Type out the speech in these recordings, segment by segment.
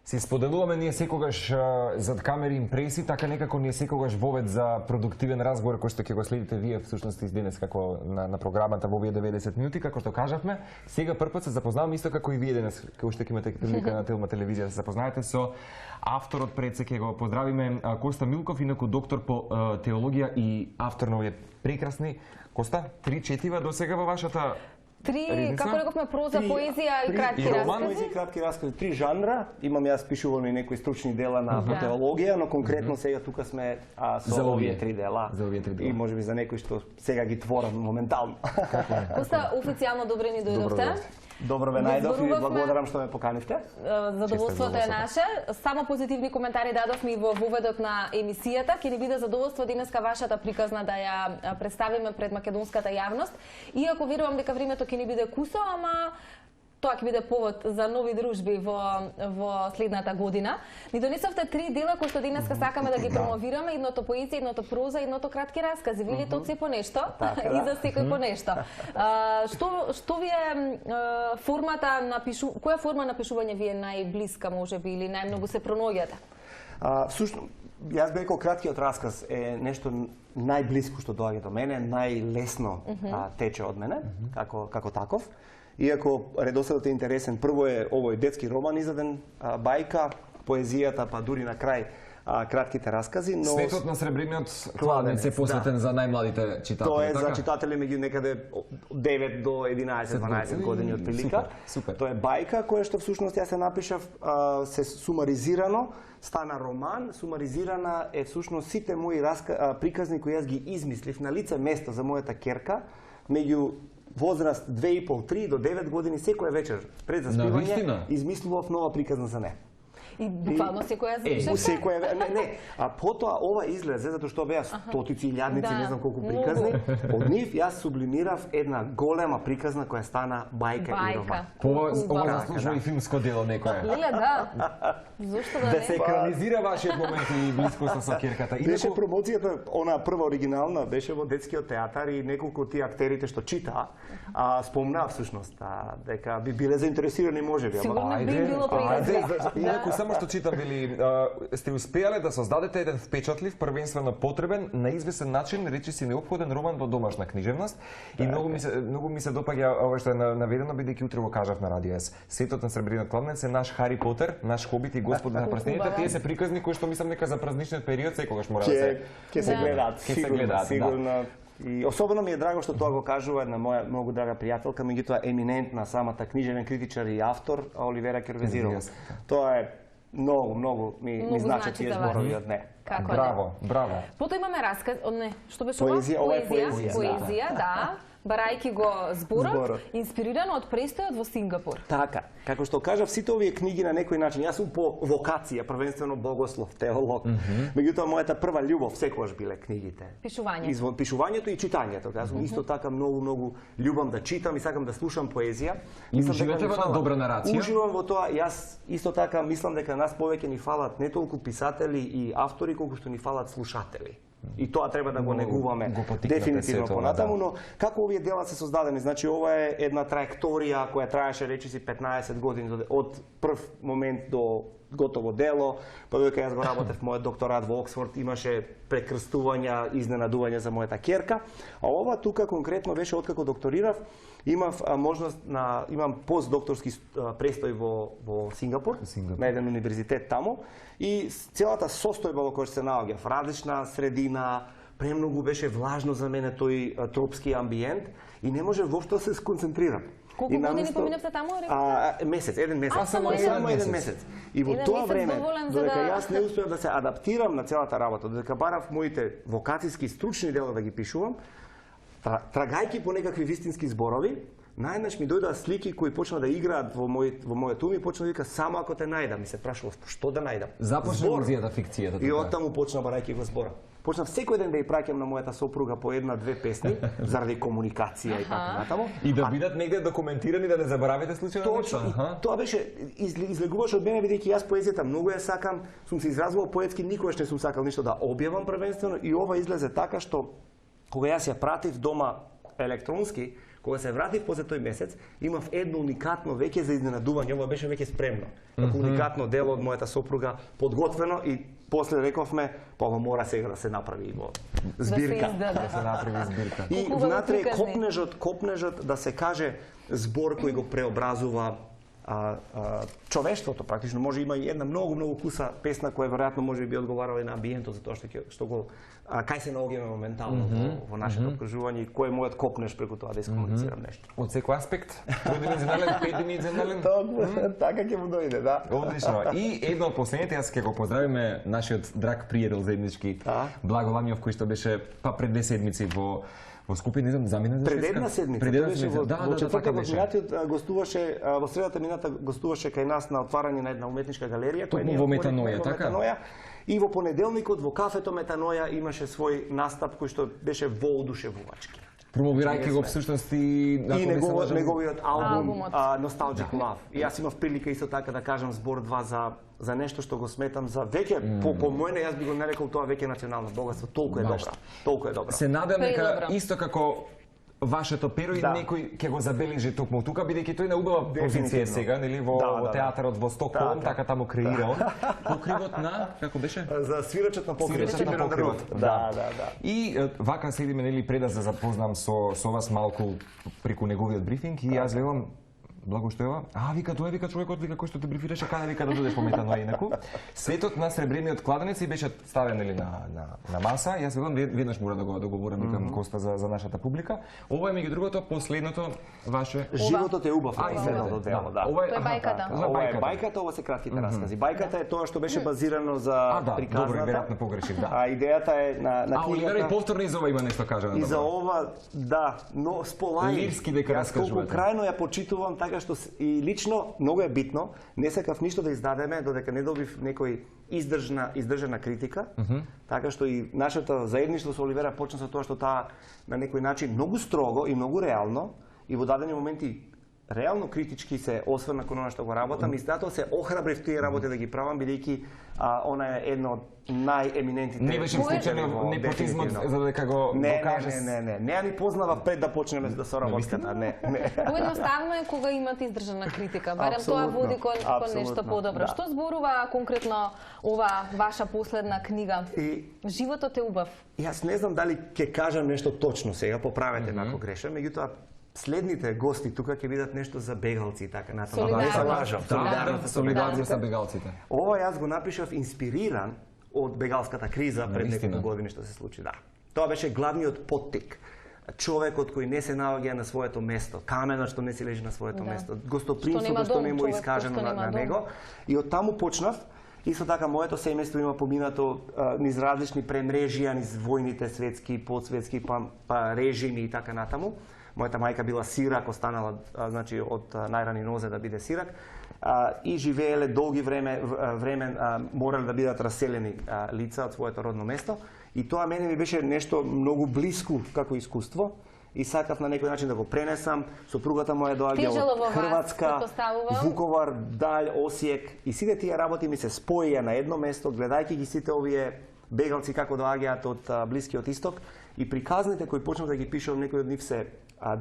Си споделуваме ние секогаш зад камери импреси, така некако ние секогаш вовед за продуктивен разговор кој што ќе го следите вие всушност из денес како на програмата во овие 90 минути, како што кажавме. Сега првпат се запознаваме исто како и вие денес, кога што ќе имате прилика на Телма телевизија да се запознаете со авторот, пред се ќе го поздравиме, Коста Милков, инаку доктор по теологија и автор на овие прекрасни, Коста, 3 четива до сега во вашата Три, како рековме, проза, поезија и кратки роман, раскази. поезија и кратки раскази, 3 жанра. Имам јас пишувам и некои стручни дела на теологија, но конкретно сега тука сме со овие 3 дела. И можеби за некои што сега ги творам моментално. Коста, официјално добре ни дојдовте. Добро ве најдов и благодарам што ме поканивте. Задоволството е наше. Само позитивни коментари дадовме и во воведот на емисијата. Ќе ни биде задоволство денеска вашата приказна да ја представиме пред македонската јавност. Иако верувам дека времето ќе ни биде кусо, ама тоа ќе биде повод за нови дружби во следната година. Ни донесовте 3 дела кои што денеска сакаме да ги промовираме, едното поезија, едното проза, едното кратки раскази. Велите од се по нешто и за секој по нешто. Што ви е формата на која форма на пишување ви е најблиска можеби или најмногу се пронаоѓате? Всушност, јас би рекол краткиот расказ е нешто најблиско што доаѓа до мене, најлесно тече од мене, како таков. Иако редоследот е интересен, прво е овој детски роман издаден, бајка, поезијата, па дури на крај кратките раскази, но Светот на сребрениот кладенец е посветен за најмладите читатели. Тоа е за читатели меѓу некаде 9 до 11-12 години од прилика. Тоа е бајка која што всушност јас се напишав, се сумаризирано, стана роман, сумаризирана е всушност сите мои приказни кои јас ги измислив на лице место за мојата ќерка меѓу возраст 2,5-3 до 9 години, секоја вечер пред заспивање измислував нова приказна за неа. И буквално секоја запишавте? Не. А потоа ова излезе затоа што беа стотици, илјадници, не знам колку приказни. Од нив јас сублимирав една голема приказна која стана бајка и роман. Ова заслужува и филмско дело некое. Зошто да не? Да се екранизира вашиот момент и блискоста со ќерката. Беше промоцијата, она прва оригинална, беше во детскиот театар и неколку од тие актерите што читаа, спомнаа всушност дека би биле заинтересирани можеби. Сигурно би било пријатно. Само што читам, били, сте успеале да создадете еден впечатлив, првенствено потребен, на известен начин, речиси неопходен роман во домашна книжевност. И многу ми се допаѓа ова што е наведено, бидејќи утре го кажав на радио С. Светот на сребрениот кладенец е наш Хари Потер, наш Хобит и Господ на прстените. Тие се приказни кои што мислам дека за празничниот период секогаш мора да се ќе се гледаат. Сигурно. И особено ми е драго што тоа го кажува една моја многу драга пријателка, меѓутоа еминентна самата книжевен критичар и автор Оливера Кервезирова. Тоа е многу ми значат тие зборови од неа. Браво. Потоа имаме расказ, што беше ова? Поезија, да. Барајки го зборот, инспирирано од престојот во Сингапур. Така, како што кажав, сите овие книги на некој начин, јас сум по вокација, првенствено богослов, теолог. Меѓутоа мојата прва љубов секогаш биле книгите. Пишувањето и читањето. Јас сум исто така многу љубам да читам и сакам да слушам поезија. И уживате во една добра нарација? Уживам во тоа. Јас исто така мислам дека нас повеќе ни фалат не толку писатели и автори колку што ни фалат слушатели. И тоа треба да го негуваме дефинитивно понатаму, но како овие дела се создадени? Значи ова е една траекторија која траеше речиси 15 години од прв момент до готово дело, па додека јас го работев мојот докторат во Оксфорд, имаше прекрстувања, изненадувања за мојата ќерка, а ова тука конкретно беше откако докторирав, имав можност имам постдокторски престој во Сингапур, на еден универзитет таму, и целата состојба во која се наоѓав, различна средина, премногу беше влажно за мене тој тропски амбиент и не може воопшто да се сконцентрирам. Колку години поминавте таму? Еден месец. Само еден месец. И во тоа време, додека јас не успеав да се адаптирам на целата работа, додека барав моите вокацијски стручни дела да ги пишувам, трагајќи по некакви вистински зборови, најнаш ми дојдоа слики кои почна да играат во мојот ум и почна да вика само ако те најдам. Ми се прашував што да најдам. Започна илузијата, фикцијата. И оттаму почна барајќи го збора. Почнав секој ден да ја праќам на мојата сопруга по една-две песни заради комуникација и така натаму. И да бидат негде документирани, да не заборавите случајно нешто. Тоа беше излегуваше од мене бидејќи јас поезијата многу ја сакам, сум се изразувал поетски, никогаш не сум сакал ништо да објавам првенствено и ова излезе така што кога јас ја пратив дома електронски, Кога се вратив после тој месец, имав едно уникатно веќе за изненадување, ова беше веќе спремно. Како уникатно дело од мојата сопруга, подготвено и после рековме, па ова мора сега да се направи во збирка. Да се направи збирка. И внатре копнежот да се каже збор кој го преобразува човештвото, практично може има и една многу куса песна која веројатно може би одговарала и на амбиентот за тоа што го кај се наоѓаме моментално во нашето окружување и кој е мојот копнеш преку тоа да искомуницирам нешто. Од секој аспект, тројдимензионален, петдимензионален. Така ќе му дојде, да. Одлично. И едно од последните, јас ќе го поздравиме нашиот драг пријател заеднички Благо Ламјов, кој што беше пред 2 седмици во Скопје, не знам, замина за пред една седмица. Пред една седмица. Во четвртокот минатиот гостуваше, во средата мината гостуваше кај нас на отварање на една уметничка галерија, која во Метаноја, така? И во понеделникот во кафето Метаноја имаше свој настап кој што беше воодушевувачки. Промовирајќи го всушност и неговиот албум Nostalgic Love. И јас имав прилика исто така да кажам збор-два за нешто што го сметам за веќе по мојне, јас би го нарекол тоа веќе национално богатство. Толку е добра. Толку е добра. Се надам дека исто како вашето перо и некој ќе го забележи токму тука, бидејќи тој на убава позиција сега, нели, во театарот во Стокхолм, така таму креира он. Покривот на, како беше? За свирачот на покривот. Да. И вака седиме, нели, пред да се запознам со вас малку преку неговиот брифинг и јас велам Благо што ева, вика тоа вика човекот вика кој што те брифираше каде вика да додеш по Метаноја инаку. Светот на сребрениот кладенец и беше ставен нели на маса. Јас велам веднаш мора да го договорам викам Коста за нашата публика. Ова е меѓу другото последното ваше Животот е убав, следното дело, да. Ова е бајката. Ова е бајката, ова се кратките раскази. Бајката е тоа што беше базирано за приказната. Добро, веројатно погрешив, да. А идејата е на книгата. Оливера и повторно и за ова има нешто кажано. И за ова, да, но сполај. Лирски дека раскажувате. Крајно ја почитувам така што и лично многу е битно, не сакав ништо да издадеме додека не добив некој издржана критика, така што и нашето заедништво со Оливера почна со тоа што таа на некој начин многу строго и многу реално и во дадени моменти реално критички се осврна кон она што го работам и затоа се охрабрив тие работи да ги правам бидејќи она е едно од најеминентните. Не беше вклучен во непотизмот за дека го кажеш. Не ни познава пред да почнеме да соработката, не. Поедноставно е кога имате издржана критика, барем тоа води кон нешто подобро. Што зборува конкретно ова ваша последна книга? Животот е убав. Јас не знам дали ќе кажам нешто точно сега, поправете ако грешам, меѓутоа следните гости тука ќе бидат нешто за бегалци и така натаму. Солидарност за бегалците. Ова јас го напишав инспириран од бегалската криза пред неколку години што се случи, да. Тоа беше главниот поттик. Човекот кој не се наоѓа на своето место, каменот што не си лежи на своето место, гостопримството што не му е искажено на него. И од таму почнав. Исто така, моето семејство има поминато низ различни премрежија, низ војните светски, подсветски, па режими и така натаму. Мојата мајка била сирак, останала значи од најрани нозе да биде сирак и живееле долги време морале да бидат раселени лица од своето родно место и тоа мене ми беше нешто многу блиску како искуство и сакав на некој начин да го пренесам. Сопругата моја доаѓа од Хрватска, Вуковар, Далј, Осијек и сите тие работи ми се споија на едно место гледајќи ги сите овие бегалци како доаѓаат од Блискиот Исток и приказните кои почнав да ги пишам, некои од нив се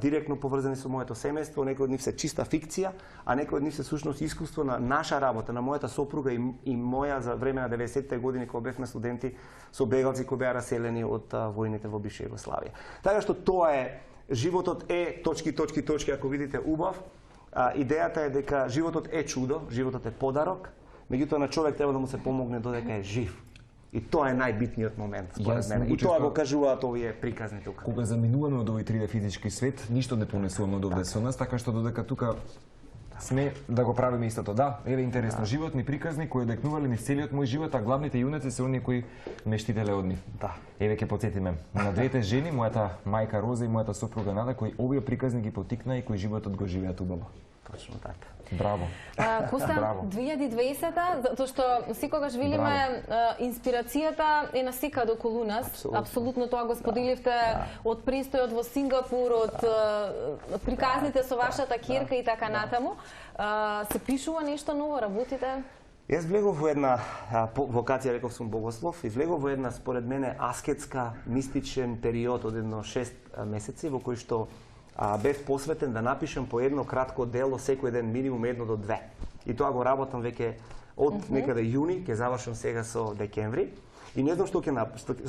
директно поврзани со моето семејство, некои од нив се чиста фикција, а некои од нив се сушност искуство на наша работа, на мојата сопруга и моја за време на 90-те години кога бевме студенти со бегалци кои беа раселени од војните во бивша Југославија. Така што тоа е животот е ... ако видите убав. Идејата е дека животот е чудо, животот е подарок, меѓутоа на човек треба да му се помогне додека е жив. И тоа е најбитниот момент според мене. И тоа го кажуваат овие приказни тука. Кога заминуваме од овој 3D физички свет, ништо не понесуваме од овде со нас, така што додека тука сме да го правиме истото. Да, еве интересно, животни приказни кои одекнувале низ целиот мој живот, а главните јунаци се оние кои ме штителе од нив. Да. Еве ќе потсетиме на двете жени, мојата мајка Роза и мојата сопруга Нада, кои овие приказни ги потикна и кои животот го живеат убаво. Точно така. Браво. Коста, 2020-та, затоа што секогаш велиме инспирацијата е насекаде околу нас. Апсолутно тоа го споделивте од престојот во Сингапур, од приказните со вашата ќерка и така натаму. Се пишува нешто ново, работите? Јас влегов во една вокација, реков сум богослов, и влегов во една според мене аскетска, мистичен период од едно 6 месеци во кој што бев посветен да напишам по едно кратко дело секој ден минимум 1 до 2. И тоа го работам веќе од некаде јуни, ќе завршам сега со декември. И не знам што ќе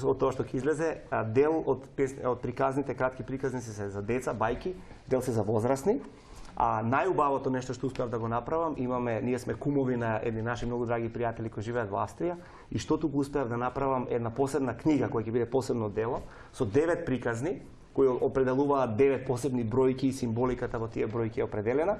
од тоа што ќе излезе, дел од приказните, кратки приказници се за деца, бајки, дел се за возрастни. А најубавото нешто што успеав да го направам, ние сме кумови на едни наши многу драги пријатели кои живеат во Австрија, и што туку успеав да направам една посебна книга која ќе биде посебно дело со 9 приказни кои определуваат 9 посебни бројки и символиката во тие бројки е определена.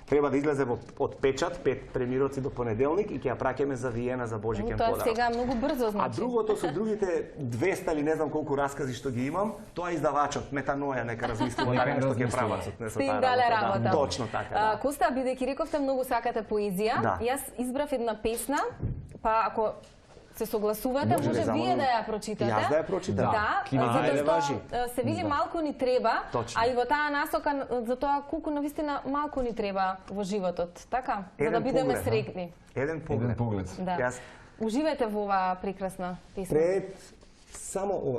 Треба да излезе од печат 5 премироци до понеделник и ќе ја праќаме за Виена за Божиќен подарок. Тоа сега многу брзо значи. А другото со другите 200 или не знам колку раскази што ги имам, тоа е издавачот Метаноја нека размислува така што ќе прават не со таа работа. Точно така, да. Коста, бидејќи рековте многу сакате поезија, јас избрав една песна, па ако се согласувате, може вие да ја прочитате. Јас да ја прочитам. Да, затоа што се вели малку ни треба, а и во таа насока за тоа колку навистина малку ни треба во животот, така? За да бидеме среќни. Еден поглед. Да. Уживајте во оваа прекрасна песна.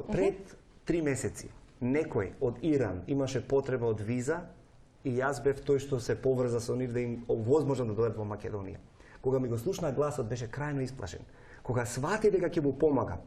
Пред 3 месеци некој од Иран имаше потреба од виза и јас бев тој што се поврза со нив да им овозможно да дојдат во Македонија. Кога ми го слушна гласот беше крајно исплашен. Кога свати дека ќе му помагам,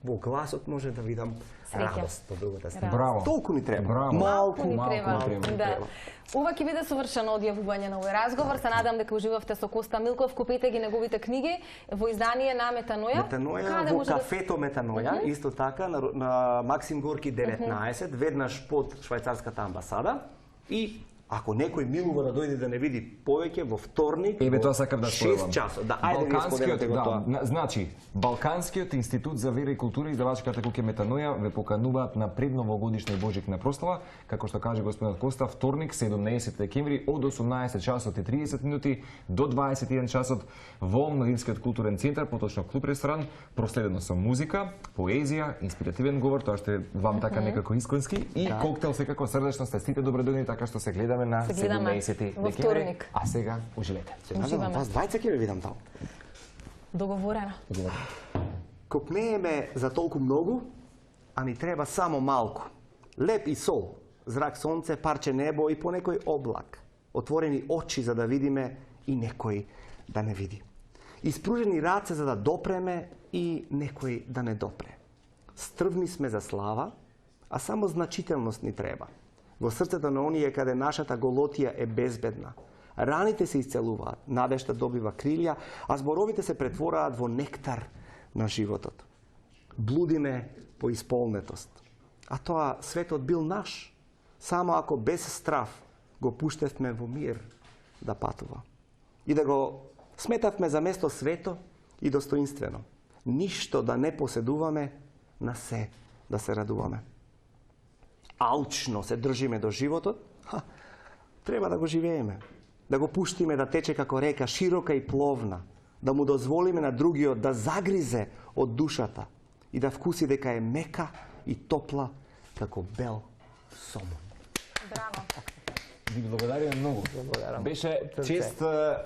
во гласот може да видам радост од другата страна. Браво. Толку ни треба. Малку ни треба. Ова ќе биде совршено одјавување на овој разговор. Се надам дека уживавте со Коста Милков. Купете ги неговите книги во издание на Метаноја. Метаноја во кафето Метаноја, исто така на Максим Горки 19, веднаш под швајцарската амбасада. И ако некој милува да дојде да не види повеќе во вторник, тоа сакам да споделам. 6 часот. Да, ајде ви споделете го тоа. Значи, Балканскиот институт за вера и култура, издавачката куќа Метаноја ве покануваат на предновогодишна и Божикна прослава, како што каже господинот Коста, вторник 17 декември од 18 часот и 30 минути до 21 часот во Младинскиот културен центар, поточно клуб ресторан, проследено со музика, поезија, инспиративен говор, тоа што е вам така некако исконски, и коктел секако срдечно сте сите добредојни, така што се гледаме на 17 декември. А сега уживете. Уживаме. Вас двајца ќе ве видам таму. Договорено. Копнееме за толку многу, а ни треба само малку. Леп и сол, зрак сонце, парче небо и по некој облак. Отворени очи за да видиме и некој да не види. Испружени раце за да допреме и некој да не допре. Стрвни сме за слава, а само значителност ни треба. Во срцето на оние каде нашата голотија е безбедна. Раните се исцелуваат, надежта добива крилја, а зборовите се претвораат во нектар на животот. Блудиме по исполнетост. А тоа светот бил наш, само ако без страф го пуштевме во мир да патува. И да го сметавме за место свето и достоинствено. Ништо да не поседуваме, на се да се радуваме. Алчно се држиме до животот, треба да го живееме. Да го пуштиме да тече како река, широка и пловна. Да му дозволиме на другиот да загризе од душата и да вкуси дека е мека и топла како бел сомон. Браво. Ви благодарам многу. Беше чест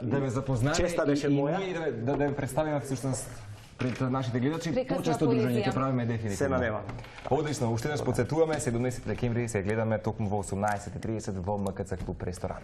да ве запознаеме. Честа беше моја. И да ве представиме всушност пред нашите гледачи. Почесто дружење ќе правиме дефинитивно. Се надевам. Одлично, уште нас подсетуваме, 17 декември се гледаме токму во 18:30 во МКЦ клуб ресторан.